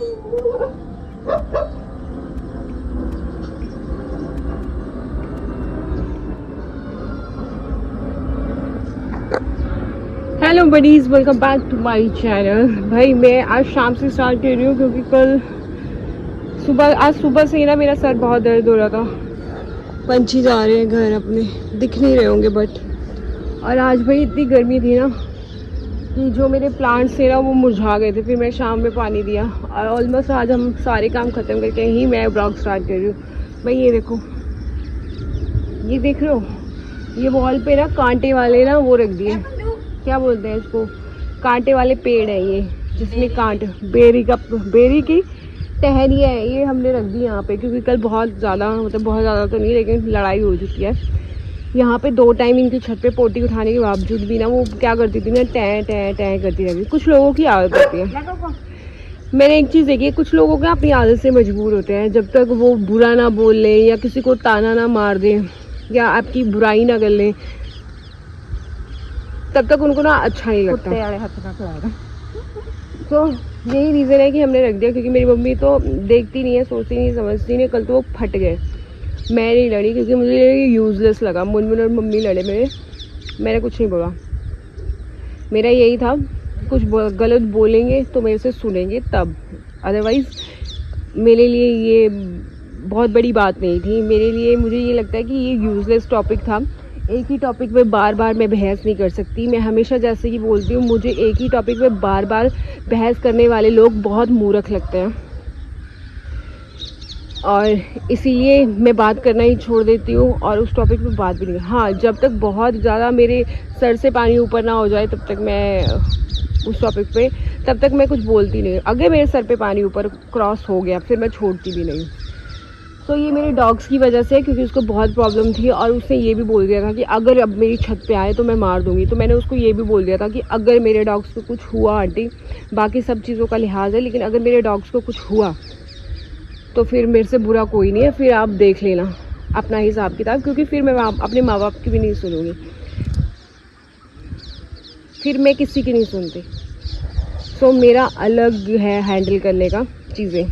Hello buddies, welcome back to my channel. भाई मैं आज शाम से स्टार्ट कर रही हूँ क्योंकि आज सुबह से ही ना मेरा सर बहुत दर्द हो रहा था। पंछी जा रहे हैं घर अपने, दिख नहीं रहे होंगे बट। और आज भाई इतनी गर्मी थी ना कि जो मेरे प्लांट्स थे ना वो मुरझा गए थे। फिर मैं शाम में पानी दिया और ऑलमोस्ट आज हम सारे काम ख़त्म करके ही मैं ब्लॉग स्टार्ट कर रही हूँ। भाई ये देखो, ये देख रहे हो, ये वॉल पे ना कांटे वाले ना वो रख दिए, क्या बोलते हैं इसको, कांटे वाले पेड़ है ये, जिसमें कांटे बेरी की टहनियाँ है, ये हमने रख दी यहाँ पे क्योंकि कल बहुत ज़्यादा, मतलब बहुत ज़्यादा तो नहीं लेकिन लड़ाई हो चुकी है यहाँ पे। 2 टाइम इनकी छत पे पोटी उठाने के बावजूद भी ना वो क्या करती थी ना, टैं टैं टैं करती रहती। कुछ लोगों की आदत होती है। मैंने एक चीज़ देखी है, कुछ लोगों के अपनी आदत से मजबूर होते हैं। जब तक वो बुरा ना बोल लें या किसी को ताना ना मार दें या आपकी बुराई ना कर लें तब तक उनको ना अच्छा नहीं लगता। तो यही रीज़न है कि हमने रख दिया क्योंकि मेरी मम्मी तो देखती नहीं है, सोचती नहीं, समझती नहीं। कल तो वो फट गए, मैं नहीं लड़ी क्योंकि मुझे ये यूज़लेस लगा। मुनमुन और मम्मी लड़े मैंने कुछ नहीं बोला। मेरा यही था, कुछ गलत बोलेंगे तो मेरे से सुनेंगे तब, अदरवाइज़ मेरे लिए ये बहुत बड़ी बात नहीं थी। मेरे लिए मुझे ये लगता है कि ये यूज़लेस टॉपिक था। एक ही टॉपिक पे बार बार मैं बहस नहीं कर सकती। मैं हमेशा जैसे कि बोलती हूँ, मुझे एक ही टॉपिक पे बार बार बहस करने वाले लोग बहुत मूर्ख लगते हैं और इसीलिए मैं बात करना ही छोड़ देती हूँ और उस टॉपिक पे बात भी नहीं। हाँ, जब तक बहुत ज़्यादा मेरे सर से पानी ऊपर ना हो जाए तब तक मैं उस टॉपिक पे, तब तक मैं कुछ बोलती नहीं। अगर मेरे सर पे पानी ऊपर क्रॉस हो गया फिर मैं छोड़ती भी नहीं। तो ये मेरे डॉग्स की वजह से, क्योंकि उसको बहुत प्रॉब्लम थी और उसने ये भी बोल दिया था कि अगर अब मेरी छत पे आए तो मैं मार दूंगी। तो मैंने उसको ये भी बोल दिया था कि अगर मेरे डॉग्स को कुछ हुआ, आंटी बाकी सब चीज़ों का लिहाज है, लेकिन अगर मेरे डॉग्स को कुछ हुआ तो फिर मेरे से बुरा कोई नहीं है, फिर आप देख लेना अपना हिसाब किताब, क्योंकि फिर मैं अपने माँ बाप की भी नहीं सुनूंगी, फिर मैं किसी की नहीं सुनती। सो मेरा अलग है हैंडल करने का चीज़ें।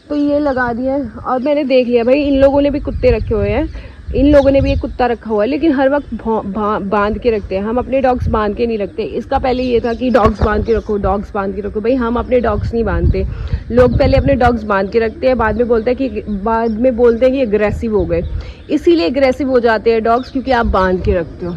तो ये लगा दिया और मैंने देख लिया भाई, इन लोगों ने भी कुत्ते रखे हुए हैं, इन लोगों ने भी एक कुत्ता रखा हुआ है, लेकिन हर वक्त बांध के रखते हैं। हम अपने डॉग्स बांध के नहीं रखते। इसका पहले ये था कि डॉग्स बांध के रखो, डॉग्स बांध के रखो। भाई हम अपने डॉग्स नहीं बांधते। लोग पहले अपने डॉग्स बांध के रखते हैं, बाद में बोलते हैं कि अग्रेसिव हो गए। इसीलिए अग्रेसिव हो जाते हैं डॉग्स, क्योंकि आप बांध के रखते हो।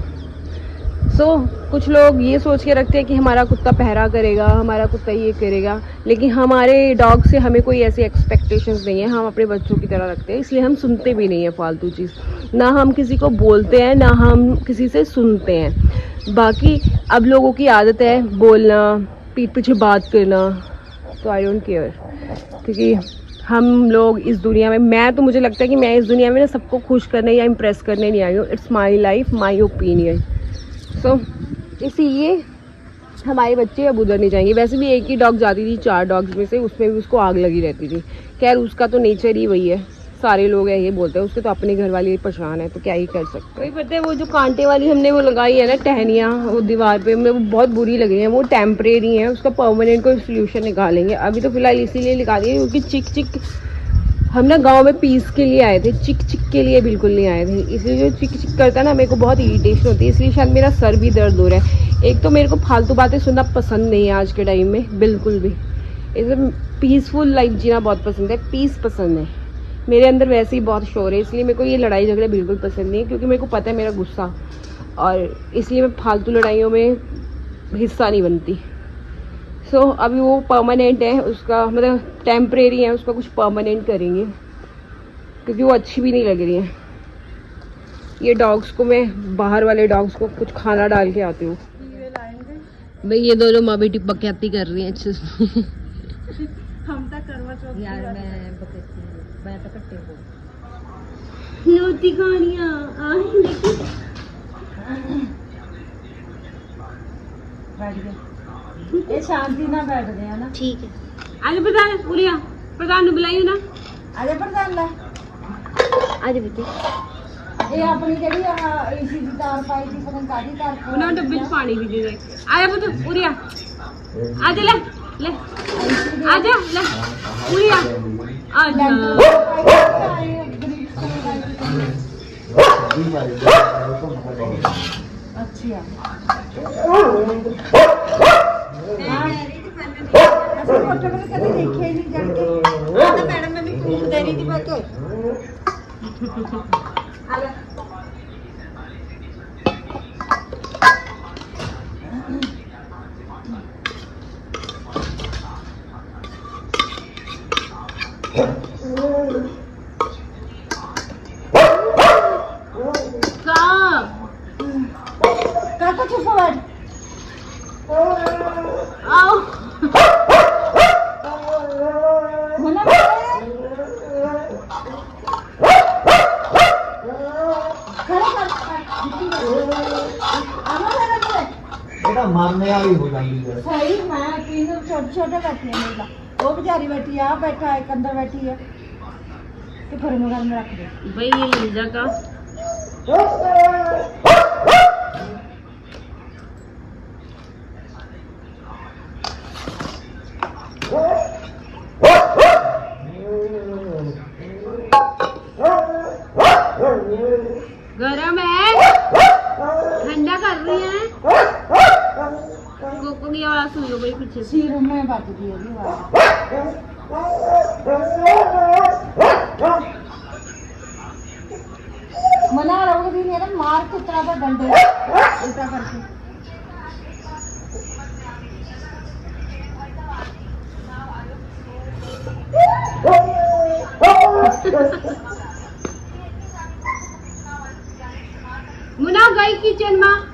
कुछ लोग ये सोच के रखते हैं कि हमारा कुत्ता पहरा करेगा, हमारा कुत्ता ये करेगा, लेकिन हमारे डॉग से हमें कोई ऐसी एक्सपेक्टेशंस नहीं है। हम अपने बच्चों की तरह रखते हैं, इसलिए हम सुनते भी नहीं है फालतू चीज़। ना हम किसी को बोलते हैं, ना हम किसी से सुनते हैं। बाकी अब लोगों की आदत है बोलना, पीठ पीछे बात करना, तो आई डोंट केयर, क्योंकि हम लोग इस दुनिया में, मुझे लगता है कि मैं इस दुनिया में ना सबको खुश करने या इम्प्रेस करने नहीं आई हूँ। It's my life, my opinion. इसीलिए हमारे बच्चे अब उधर नहीं जाएंगे। वैसे भी एक ही डॉग जाती थी 4 डॉग्स में से, उसमें भी उसको आग लगी रहती थी। खैर उसका तो नेचर ही वही है, सारे लोग है ये बोलते हैं। उसके तो अपने घर वाली परेशान है, तो क्या ही कर सकते हैं। पता है वो जो कांटे वाली हमने वो लगाई है ना टहनियाँ वो दीवार पे, वो बहुत बुरी लग रही है। वो टेम्परेरी है, उसका परमानेंट कोई सोल्यूशन निकालेंगे। अभी तो फिलहाल इसीलिए निकाल दिया क्योंकि चिक हम ना गांव में पीस के लिए आए थे, चिक के लिए बिल्कुल नहीं आए थे। इसलिए जो चिक करता है ना, मेरे को बहुत इरिटेशन होती है, इसलिए शायद मेरा सर भी दर्द हो रहा है। एक तो मेरे को फालतू बातें सुनना पसंद नहीं है आज के टाइम में, बिल्कुल भी। एकदम पीसफुल लाइफ जीना बहुत पसंद है, पीस पसंद है। मेरे अंदर वैसे ही बहुत शोर है, इसलिए मेरे को ये लड़ाई झगड़े बिल्कुल पसंद नहीं है, क्योंकि मेरे को पता है मेरा गुस्सा, और इसलिए मैं फालतू लड़ाइयों में हिस्सा नहीं बनती। अभी वो परमानेंट है, उसका मतलब टेम्परेरी है, उसका कुछ परमानेंट करेंगे क्योंकि वो अच्छी भी नहीं लग रही है। ये डॉग्स को मैं, बाहर वाले डॉग्स को कुछ खाना डाल के आती हूँ। भाई ये दोनों माँ बेटी बकैती कर रही हैं अच्छे से। हम तक करवा चौथ यार मैं तो कट्टे को नोटी कहानियां बैठ गए, ये शांति ना बैठ गया ना। ठीक है। आज प्रधान ने बुलाइयो ना, आजा प्रधान ला, आजा बेटे। ये अपनी जड़ी एसी की तार पाई थी, पता नहीं कादी तार, उन्होंने डब्बे में पानी भी दे दे। आजा पुत्र उरिया, आजा ले ले आजा ले पूरी आजा अच्छा कभी देखे ही नहीं जाके मैडम मम्मी पूछ दे रही थी मैं तो काका चुप बैठ आओ मना बेटा मारने वाली हो जाएगी सही मैं तीन छोटे छोटे बैठे हैं मेरा वो बेचारी बैठी है आप बैठा है एक अंदर बैठी है तो घर में रख दे भाई ये लीजा का गरम है ठंडा कर रही है गोको की आवाज सुन लो भाई पीछे से सिर में बात दी होगी मना रहोगे भी मेरा मार के तरह का डंडे उल्टा करके मुना गई किचन में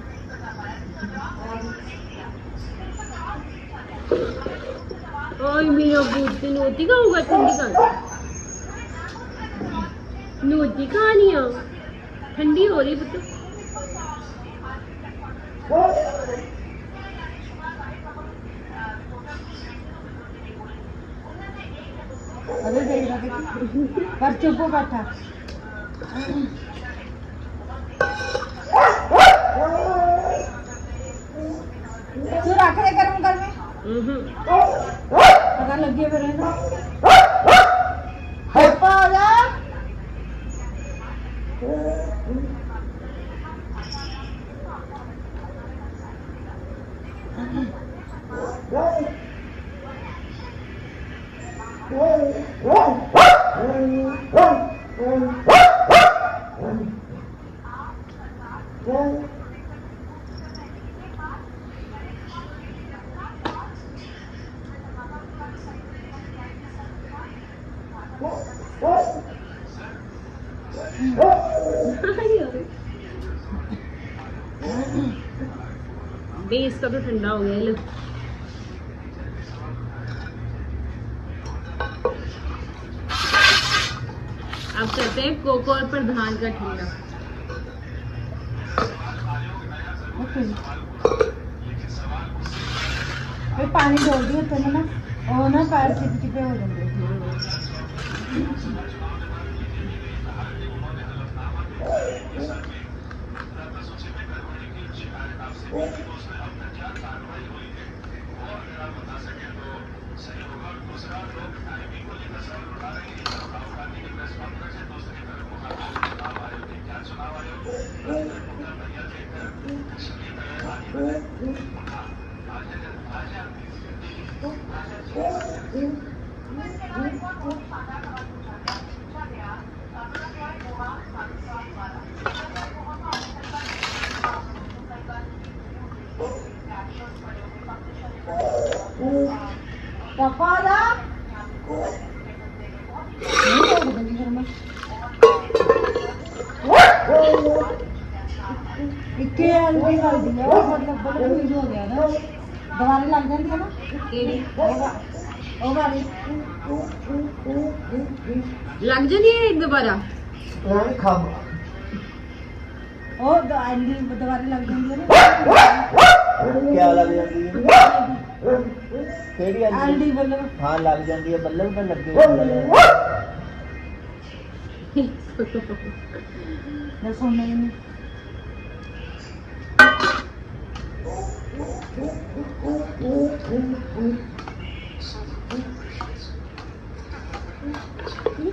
ओए मेरा बूट नोटी का होगा ठंडी का नोटी कहानी है ठंडी हो रही पुत्र अरे देख रहा पर चुप हो बैठा तू रख रहे गरम कर में पता लग गया मेरे ना पापा आ जा बेस का तो ठंडा हो गया लो अब करते हैं कोको और प्रधान का ठंडा पानी डाल दिया तो ना और ना पैर चिपचिपे हो जाएंगे पापा आ इतने हल्दी कर दिया मतलब बड़ा यूज हो गया ना दवाई लग जाती है ना लग जानी है एक दोबारा और दवाई लग जाती है ना क्या लग जाती है हल्दी बल्लभ हाँ लग जाती है बल्लभ पे लग गई सुनने नहीं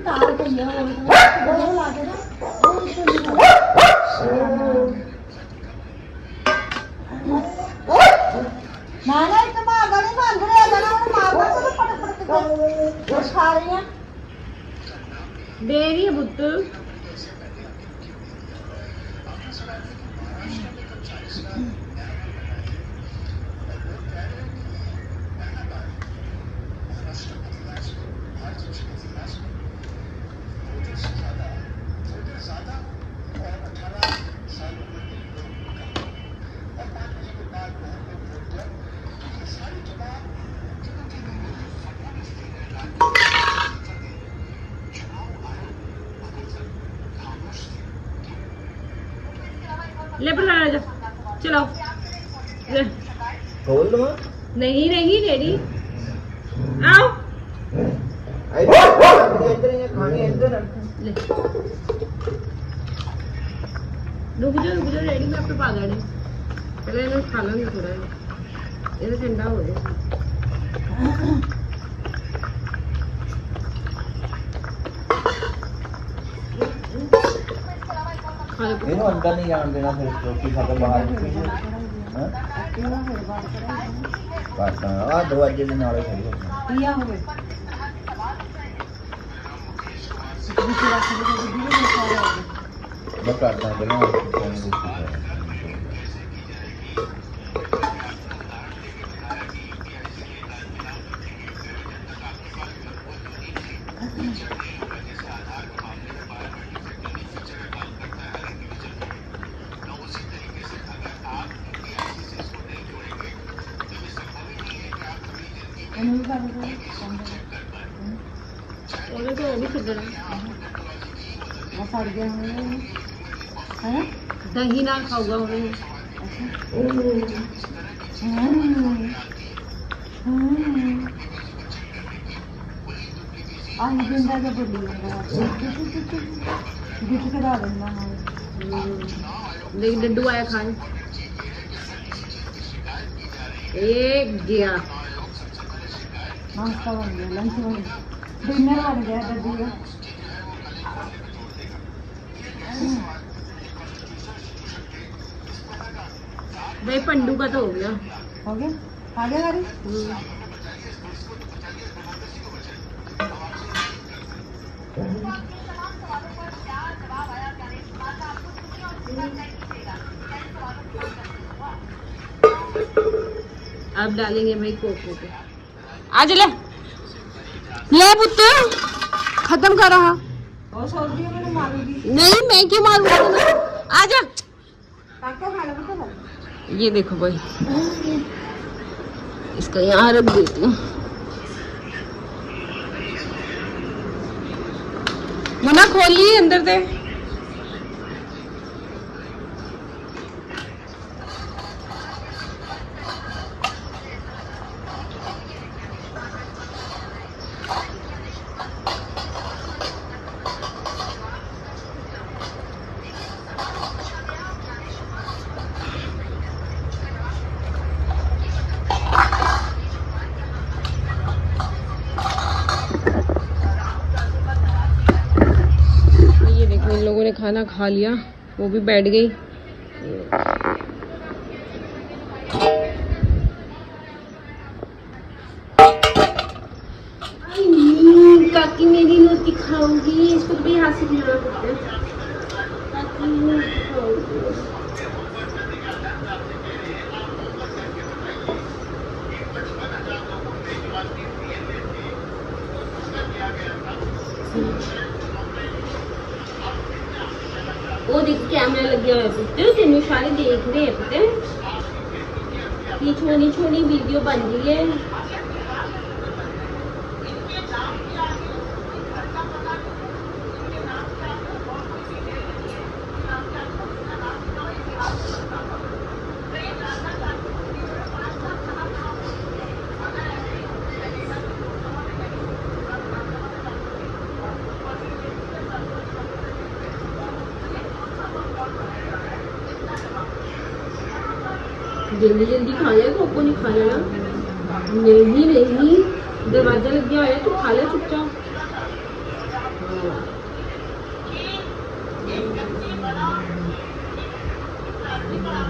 तार पई है वो ला के ना वो ना ना इतना मारदा नहीं मांगड़े आ जाना वो मारदा तो पट पट के खा रही है दे रही है पुत्र। ले पर जा चलाओ ले। खोल लो नहीं नहीं रेडी आओ इधर ये खानी इधर ले रुक जाओ रेडी में आपके पा देने पहले इन्हें खा लेंगे थोड़ा इन्हें ठंडा हो जाए। ਇਹਨੂੰ ਅੰਦਰ ਨਹੀਂ ਜਾਣ ਦੇਣਾ ਫਿਰ ਰੋਟੀ ਖਾ ਕੇ ਬਾਹਰ ਨਿਕਲ ਹਾਂ ਕਾਟਾ ਆ ਦਰਵਾਜ਼ੇ ਦੇ ਨਾਲੇ ਖੜੀ ਹੋ पिया होवे ਮੈਂ ਕਰਦਾ ਪਹਿਲਾਂ ਰੋਟੀ ਖਾ ਉਹਨੇ ਤਾਂ ਉਹ ਵੀ ਛੱਡਣਾ वो सड़ गया है ना ਦਹੀਂ ਨਾਲ ਖਾਊਗਾ ਉਹਨੇ। आज जिंदा का बोली गिट करा देना देख डड्डू आया खाने एक गया नाश्ता बन गया लंच बन गया डिनर बन गया दद्दी का भाई पंडू का तो हो गया। हो गया खा गया गाड़ी अब डालेंगे भाई कोको पे आज ले ले पुत्र खत्म कर रहा। और सोच रही है मैंने मारूंगी नहीं मैं क्यों मारूंगा तुम्हें आजा। काका खाना पता ये देखो भाई इसका यहाँ रख देती हूँ। मना खोलिए अंदर से इन लोगों ने खाना खा लिया वो भी बैठ गई। काकी मेरी रोटी खाऊंगी इसको तो भी हाथ से खिलाना पड़ता है। काकी खाऊंगी वो देखो कैमरा लग गया है पुत्र तेन सारे देख रहे हैं पुत्र ये छोटी छोटी वीडियो बन रही है। जल्दी जल्दी खा ले कोको नहीं खा लेना। नहीं नहीं दरवाजा लग गया है तो खा ले चुपचाप।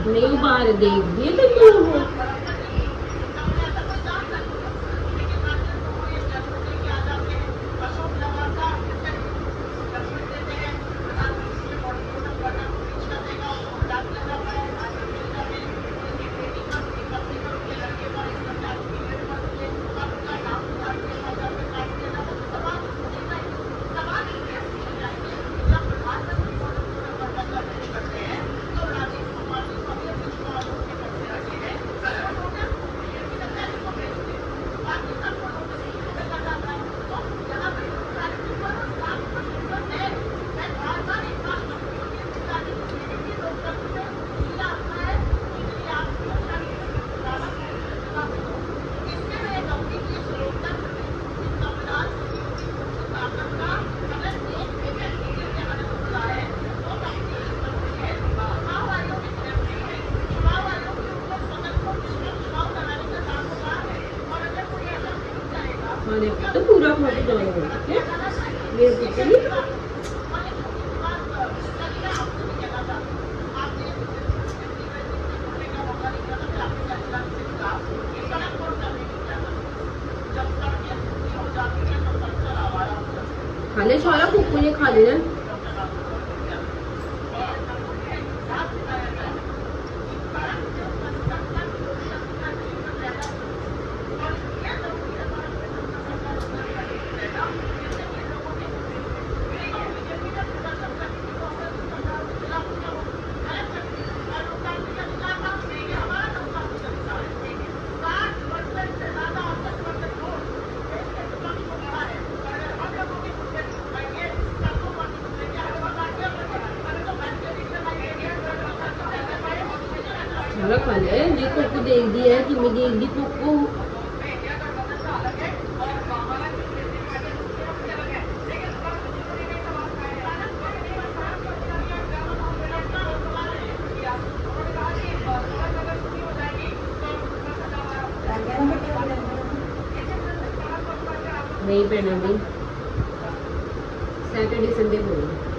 नहीं बाहर देख दिए तो क्यों हो खाने तो पूरा खा के जाना होगा क्या मेरे पुत्र नहीं खाने सारा कुकू ने खा लेना सारा खा लिया है जी कुकू देख दिया है कि मैं देख दी कुकू नहीं पहना भाई सैटरडे संडे बोल